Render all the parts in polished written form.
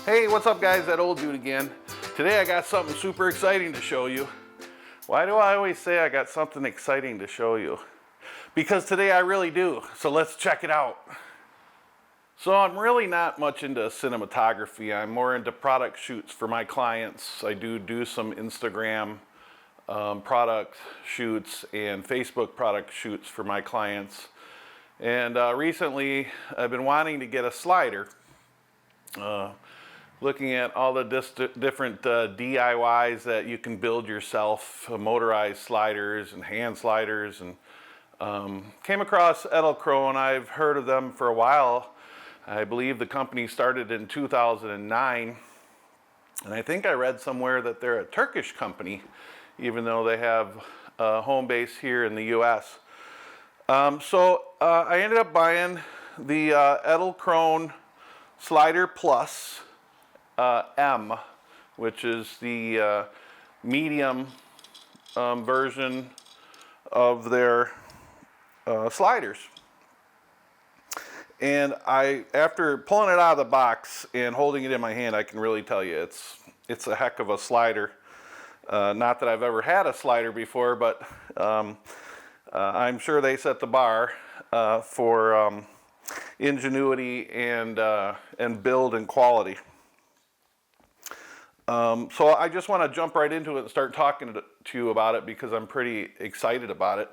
Hey, what's up guys, that old dude again. Today I got something super exciting to show you. Why do I always say I got something exciting to show you? Because today I really do, so let's check it out. So I'm really not much into cinematography. I'm more into product shoots for my clients. I do some Instagram product shoots and Facebook product shoots for my clients. And recently I've been wanting to get a slider. Looking at all the different DIYs that you can build yourself, motorized sliders and hand sliders, and came across Edelkrone. I've heard of them for a while. I believe the company started in 2009, and I think I read somewhere that they're a Turkish company, even though they have a home base here in the US. So I ended up buying the Edelkrone Slider Plus M, which is the medium version of their sliders. And after pulling it out of the box and holding it in my hand, I can really tell you it's a heck of a slider. Not that I've ever had a slider before, but I'm sure they set the bar for ingenuity and build and quality. So I just want to jump right into it and start talking to you about it because I'm pretty excited about it.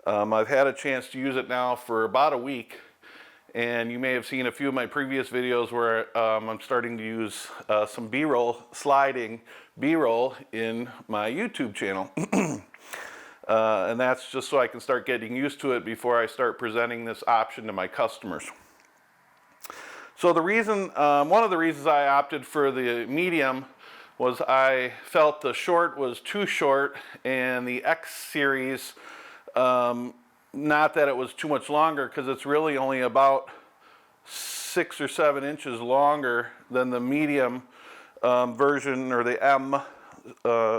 I've had a chance to use it now for about a week, and you may have seen a few of my previous videos where I'm starting to use some B-roll, sliding B-roll in my YouTube channel. And that's just so I can start getting used to it before I start presenting this option to my customers. So the reason, one of the reasons I opted for the medium was I felt the short was too short, and the X series, not that it was too much longer, because it's really only about 6 or 7 inches longer than the medium version, or the M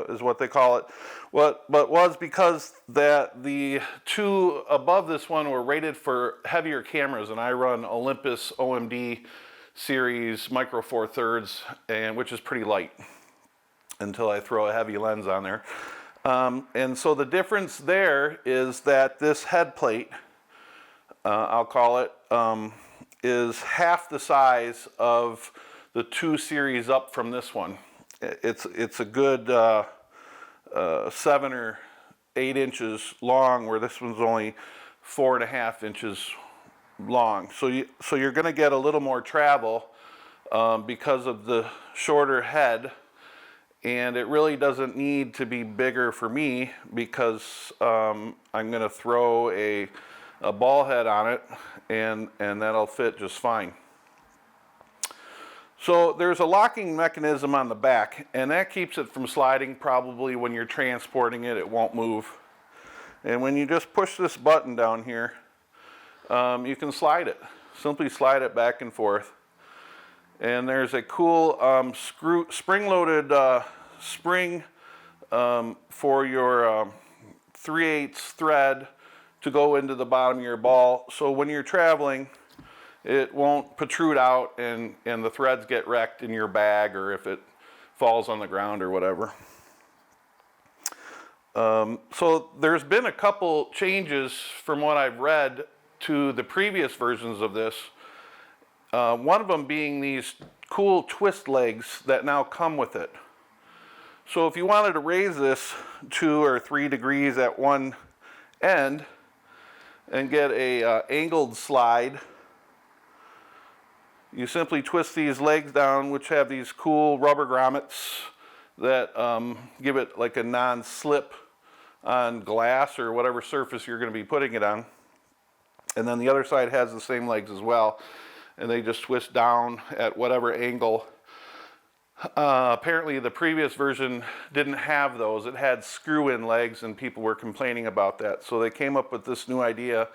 is what they call it. But was because that the two above this one were rated for heavier cameras, and I run Olympus OMD series micro 4/3, and which is pretty light until I throw a heavy lens on there. And so the difference there is that this head plate, I'll call it, is half the size of the 2 series up from this one. It's a good 7 or 8 inches long, where this one's only 4.5 inches long. So you're going to get a little more travel because of the shorter head. And it really doesn't need to be bigger for me because I'm going to throw a ball head on it, and that'll fit just fine. So there's a locking mechanism on the back, and that keeps it from sliding. Probably when you're transporting it, it won't move. And when you just push this button down here, you can slide it. Simply slide it back and forth. And there's a cool spring-loaded spring for your 3/8 thread to go into the bottom of your ball. So when you're traveling, it won't protrude out and the threads get wrecked in your bag, or if it falls on the ground or whatever. So there's been a couple changes from what I've read to the previous versions of this. One of them being these cool twist legs that now come with it. So if you wanted to raise this 2 or 3 degrees at one end and get a angled slide, you simply twist these legs down, which have these cool rubber grommets that give it like a non-slip on glass or whatever surface you're going to be putting it on. And then the other side has the same legs as well, and they just twist down at whatever angle. Apparently the previous version didn't have those. It had screw-in legs, and people were complaining about that. So they came up with this new idea,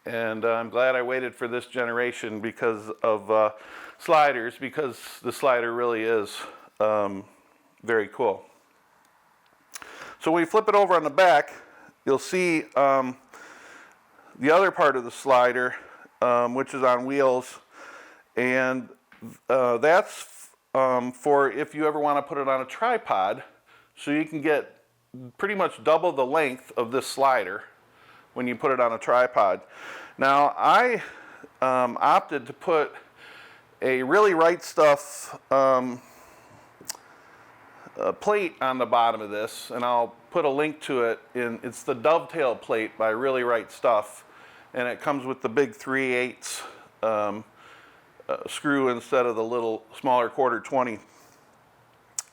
and I'm glad I waited for this generation because of sliders, because the slider really is very cool. So when you flip it over on the back, you'll see the other part of the slider, which is on wheels, and that's for if you ever want to put it on a tripod, so you can get pretty much double the length of this slider when you put it on a tripod. Now I opted to put a Really Right Stuff plate on the bottom of this, and I'll put a link to it. It's the dovetail plate by Really Right Stuff, and it comes with the big 3/8 screw instead of the little smaller 1/4-20.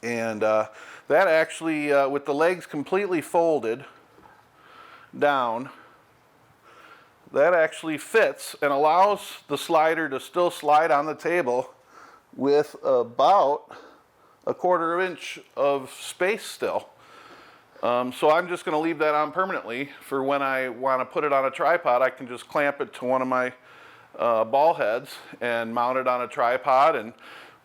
And that actually, with the legs completely folded down, that actually fits and allows the slider to still slide on the table with about a 1/4 inch of space still. So I'm just going to leave that on permanently for when I want to put it on a tripod. I can just clamp it to one of my ball heads and mount it on a tripod and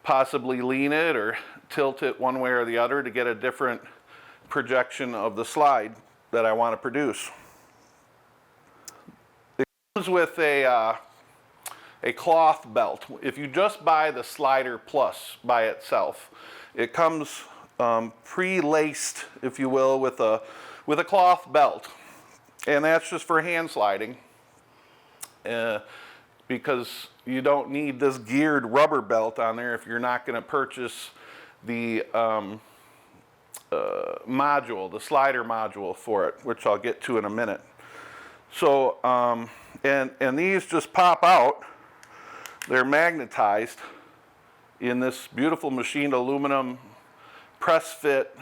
possibly lean it or tilt it one way or the other to get a different projection of the slide that I want to produce. It comes with a cloth belt. If you just buy the Slider Plus by itself, it comes pre-laced, if you will, with a cloth belt, and that's just for hand sliding, because you don't need this geared rubber belt on there if you're not going to purchase the module, the slider module for it, which I'll get to in a minute. So, and these just pop out. They're magnetized in this beautiful machined aluminum press fit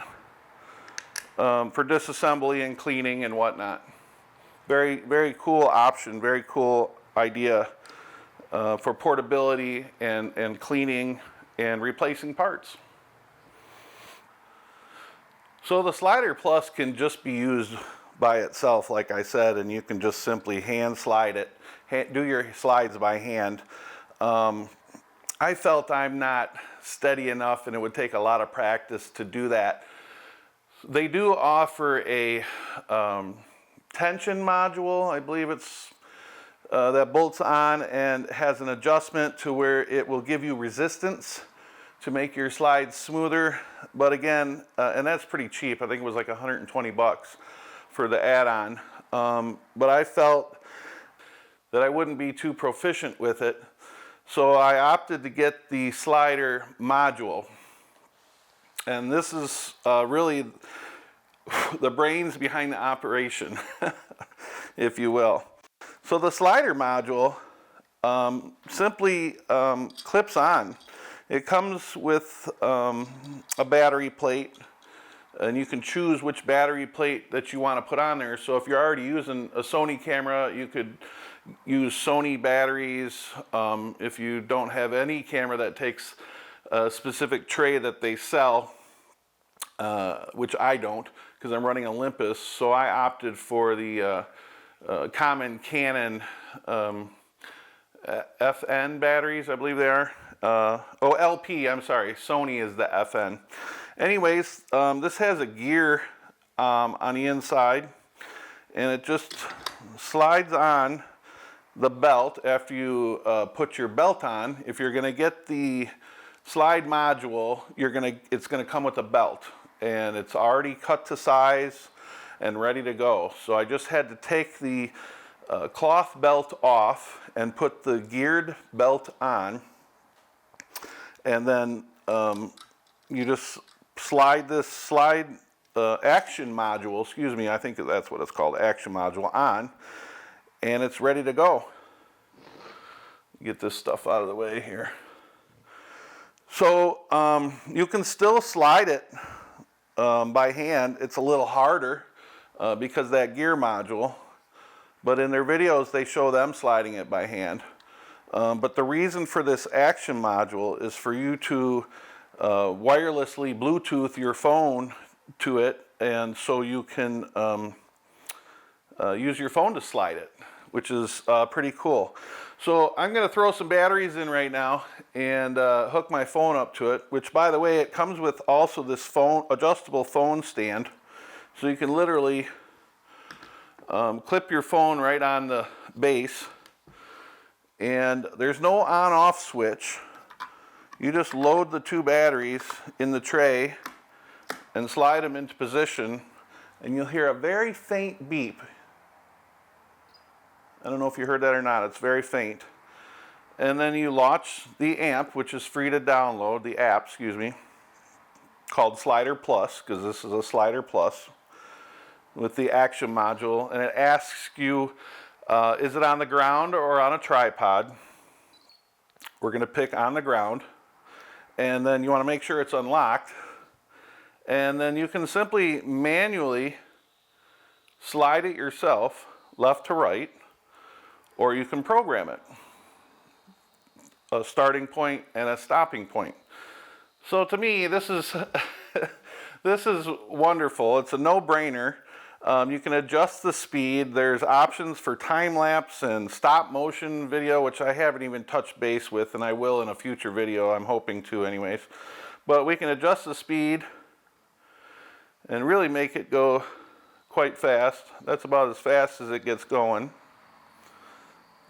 for disassembly and cleaning and whatnot. Very, very cool option, very cool idea for portability and cleaning and replacing parts. So the Slider Plus can just be used by itself, like I said, and you can just simply hand slide it, do your slides by hand. I felt I'm not steady enough and it would take a lot of practice to do that. They do offer a tension module, I believe it's that bolts on and has an adjustment to where it will give you resistance to make your slides smoother. But again, and that's pretty cheap. I think it was like 120 bucks for the add-on. But I felt that I wouldn't be too proficient with it, so I opted to get the slider module. And this is really the brains behind the operation, if you will. So the slider module simply clips on. It comes with a battery plate, and you can choose which battery plate that you want to put on there. So if you're already using a Sony camera, you could use Sony batteries. If you don't have any camera that takes a specific tray that they sell, which I don't, because I'm running Olympus, so I opted for the common Canon FN batteries, I believe they are. LP, I'm sorry, Sony is the FN. Anyways, this has a gear on the inside, and it just slides on the belt after you put your belt on. If you're going to get the slide module, it's going to come with a belt, and it's already cut to size and ready to go. So I just had to take the cloth belt off and put the geared belt on, and then you just slide this action module, excuse me, I think that's what it's called, action module, on, and it's ready to go. Get this stuff out of the way here. So you can still slide it by hand. It's a little harder because that gear module, but in their videos they show them sliding it by hand. But the reason for this action module is for you to wirelessly Bluetooth your phone to it, and so you can use your phone to slide it, which is pretty cool. So I'm going to throw some batteries in right now and hook my phone up to it, which, by the way, it comes with also this adjustable phone stand, so you can literally clip your phone right on the base, and there's no on-off switch. You just load the 2 batteries in the tray and slide them into position, and you'll hear a very faint beep. I don't know if you heard that or not, it's very faint. And then you launch the amp, which is free to download, the app, excuse me, called Slider Plus, because this is a Slider Plus, with the action module, and it asks you, is it on the ground or on a tripod? We're going to pick on the ground, and then you want to make sure it's unlocked, and then you can simply manually slide it yourself, left to right, or you can program it. A starting point and a stopping point. So to me, this is this is wonderful. It's a no-brainer. You can adjust the speed. There's options for time-lapse and stop-motion video, which I haven't even touched base with, and I will in a future video. I'm hoping to anyways. But we can adjust the speed and really make it go quite fast. That's about as fast as it gets going,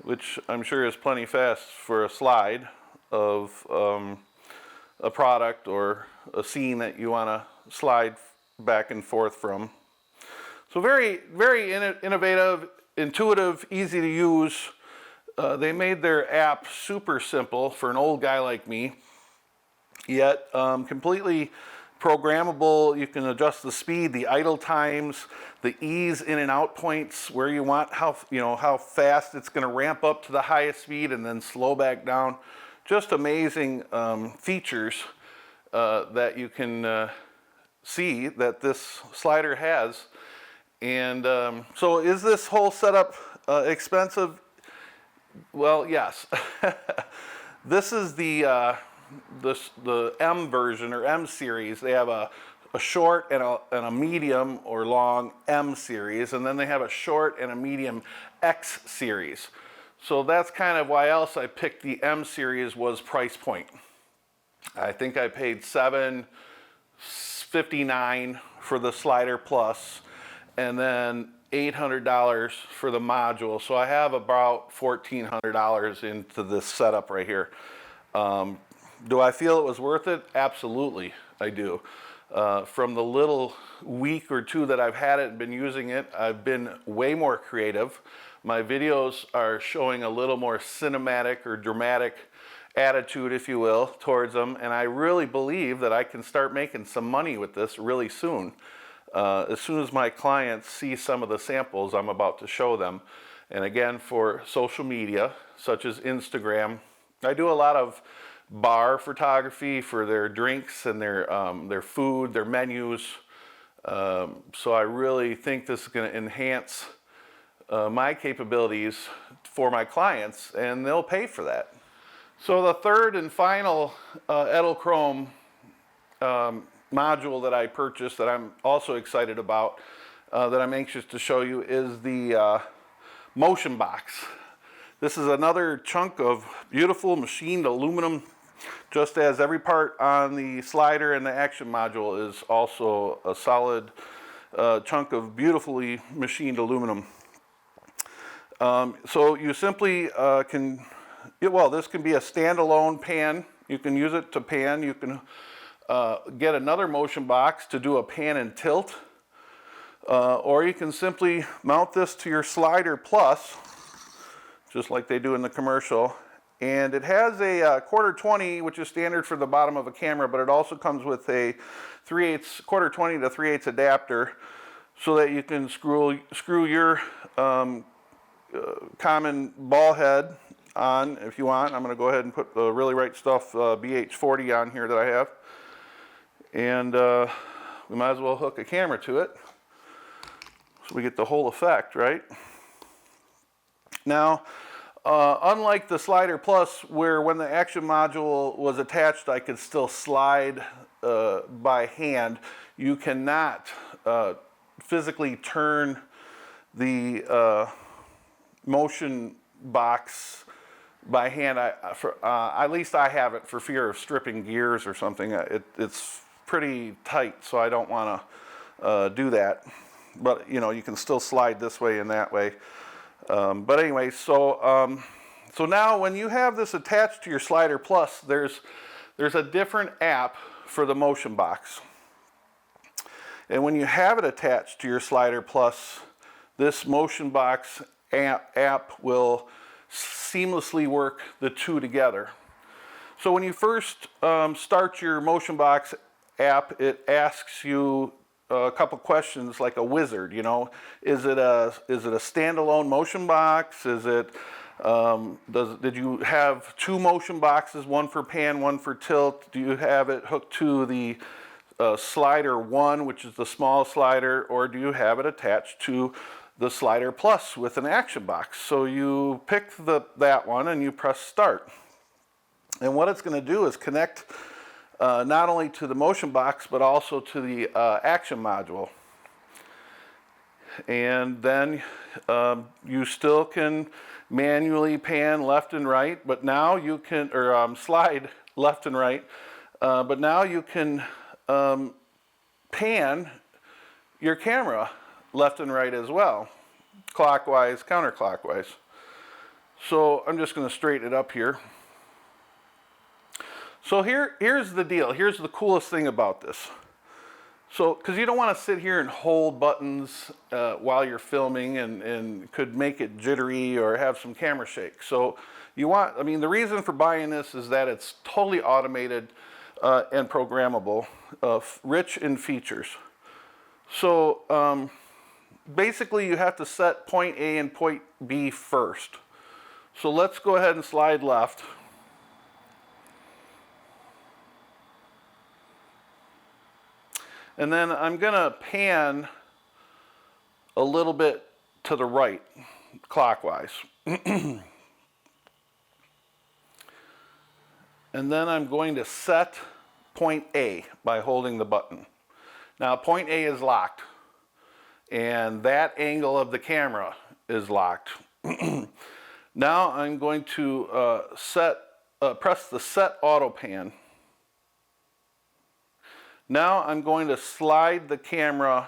which I'm sure is plenty fast for a slide of a product or a scene that you want to slide back and forth from. So very, very innovative, intuitive, easy to use. They made their app super simple for an old guy like me, yet completely programmable. You can adjust the speed, the idle times, the ease in and out points, where you want, how fast it's going to ramp up to the highest speed and then slow back down. Just amazing features that you can see that this slider has. And so is this whole setup expensive? Well, yes. This is the M version, or M series. They have a short and a medium or long M series, and then they have a short and a medium X series. So that's kind of why else I picked the M series, was price point. I think I paid $759 for the Slider Plus, and then $800 for the module. So I have about $1,400 into this setup right here. Do I feel it was worth it? Absolutely, I do. From the little week or two that I've had it and been using it, I've been way more creative. My videos are showing a little more cinematic or dramatic attitude, if you will, towards them, and I really believe that I can start making some money with this really soon. As soon as my clients see some of the samples I'm about to show them. And again, for social media, such as Instagram, I do a lot of bar photography for their drinks and their food, their menus. So I really think this is going to enhance my capabilities for my clients, and they'll pay for that. So the third and final Edelkrone module that I purchased, that I'm also excited about, that I'm anxious to show you, is the motion box. This is another chunk of beautiful machined aluminum, just as every part on the slider and the action module is also a solid chunk of beautifully machined aluminum. So you simply can, well, this can be a standalone pan. You can use it to pan. You can get another motion box to do a pan and tilt, or you can simply mount this to your Slider Plus, just like they do in the commercial. And it has a quarter 20, which is standard for the bottom of a camera, but it also comes with a quarter 20 to 3/8 adapter, so that you can screw your common ball head on if you want. I'm going to go ahead and put the Really Right Stuff BH40 on here that I have. And we might as well hook a camera to it, so we get the whole effect, right? Now, unlike the Slider Plus, where when the action module was attached, I could still slide by hand, you cannot physically turn the motion box by hand. At least I haven't, for fear of stripping gears or something. It's pretty tight, so I don't want to do that. But you know, you can still slide this way and that way. But anyway, so now when you have this attached to your Slider Plus, there's there's a different app for the motion box. And when you have it attached to your Slider Plus, this motion box app will seamlessly work the two together. So when you first start your motion box app, it asks you a couple questions like a wizard, you know. Is it a standalone motion box? Is it did you have two motion boxes, one for pan, one for tilt? Do you have it hooked to the Slider 1, which is the small slider, or do you have it attached to the Slider Plus with an action box? So you pick that one and you press start. And what it's going to do is connect not only to the motion box but also to the action module. And then you still can manually pan left and right, but now you can, or slide left and right, but now you can pan your camera left and right as well, clockwise, counterclockwise. So I'm just going to straighten it up here. So here's the deal. Here's the coolest thing about this. So, because you don't want to sit here and hold buttons while you're filming and could make it jittery or have some camera shake. So you want, I mean, the reason for buying this is that it's totally automated and programmable, rich in features. So basically you have to set point A and point B first. So let's go ahead and slide left. And then I'm going to pan a little bit to the right, clockwise. And then I'm going to set point A by holding the button. Now point A is locked, and that angle of the camera is locked. Now I'm going to press the set auto pan. Now I'm going to slide the camera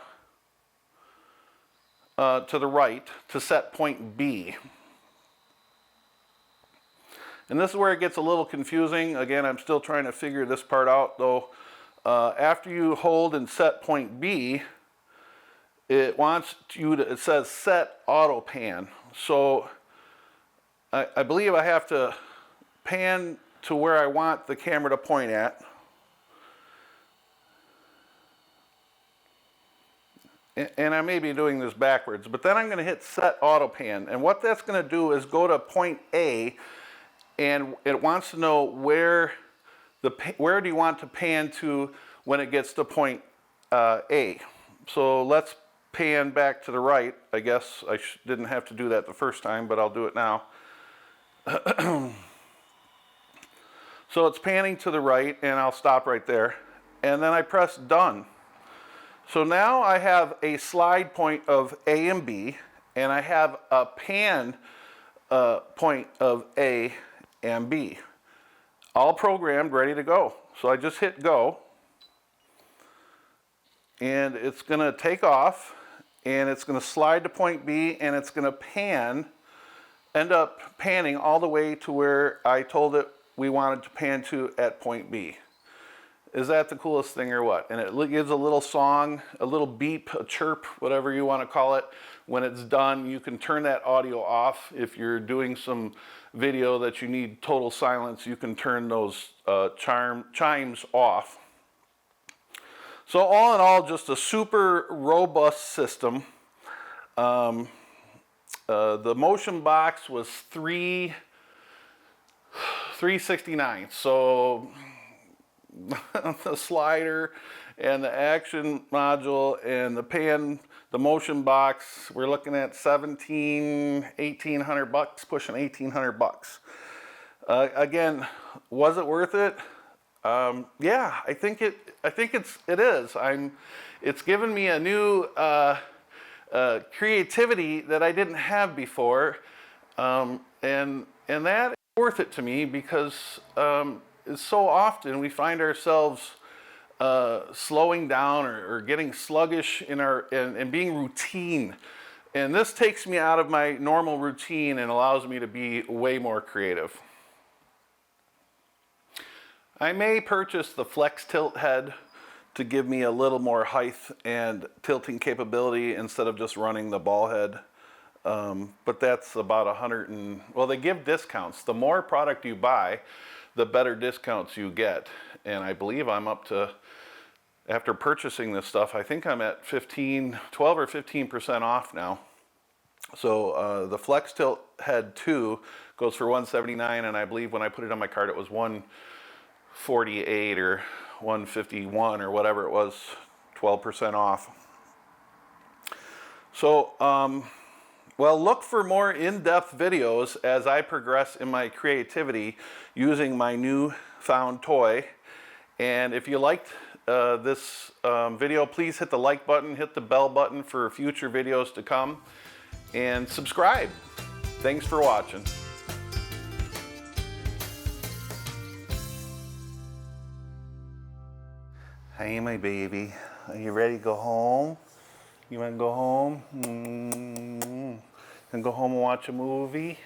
to the right to set point B. And this is where it gets a little confusing. Again, I'm still trying to figure this part out, though. After you hold and set point B, it wants you to, it says set auto pan. So I believe I have to pan to where I want the camera to point at. And I may be doing this backwards, but then I'm going to hit set auto pan. And what that's going to do is go to point A, and it wants to know where do you want to pan to when it gets to point A. So let's pan back to the right. I guess I didn't have to do that the first time, but I'll do it now. So it's panning to the right, and I'll stop right there. And then I press done. So now I have a slide point of A and B, and I have a pan point of A and B, all programmed, ready to go. So I just hit go, and it's going to take off, and it's going to slide to point B, and it's going to end up panning all the way to where I told it we wanted to pan to at point B. Is that the coolest thing or what? And it gives a little song, a little beep, a chirp, whatever you want to call it. When it's done, you can turn that audio off. If you're doing some video that you need total silence, you can turn those chimes off. So all in all, just a super robust system. The motion box was $369. So the slider and the action module and the motion box, we're looking at $1,800, pushing $1,800. Again, was it worth it? Yeah, I think it is. It's given me a new creativity that I didn't have before, and that is worth it to me because so often we find ourselves slowing down or getting sluggish and being routine. And this takes me out of my normal routine and allows me to be way more creative. I may purchase the flex tilt head to give me a little more height and tilting capability instead of just running the ball head. But that's about 100 and, well, they give discounts. The more product you buy, the better discounts you get. And I believe I'm up to, after purchasing this stuff, I think I'm at 12 or 15% off now. So the Flex Tilt Head 2 goes for $179, and I believe when I put it on my card it was $148 or $151 or whatever it was, 12% off. So, well, look for more in-depth videos as I progress in my creativity using my newfound toy. And if you liked this video, please hit the like button, hit the bell button for future videos to come, and subscribe. Thanks for watching. Hey, my baby. Are you ready to go home? You want to go home? And go home and watch a movie?